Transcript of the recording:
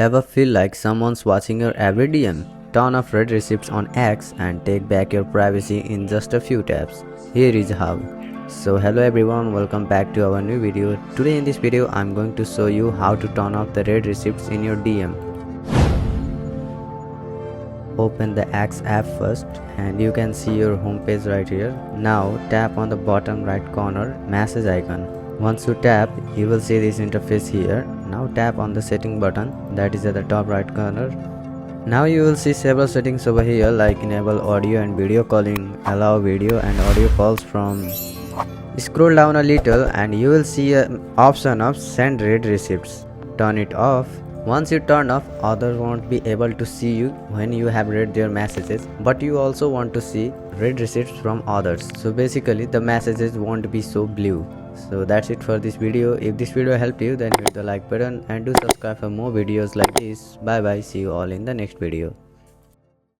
Ever feel like someone's watching your every DM? Turn off read receipts on X and take back your privacy in just a few taps. Here is how. So hello everyone, welcome back to our new video. Today in this video I'm going to show you how to turn off the read receipts in your DM. Open the X app first and you can see your home page right here. Now tap on the bottom right corner message icon. Once you tap, you will see this interface here. Now tap on the setting button that is at the top right corner. Now you will see several settings over here like enable audio and video calling, allow video and audio calls from. Scroll down a little and you will see an option of send read receipts. Turn it off. Once you turn off, others won't be able to see you when you have read their messages, but you also want to see read receipts from others. So basically the messages won't be so blue. So that's it for this video. If this video helped you, then hit the like button and do subscribe for more videos like this. Bye bye, see you all in the next video.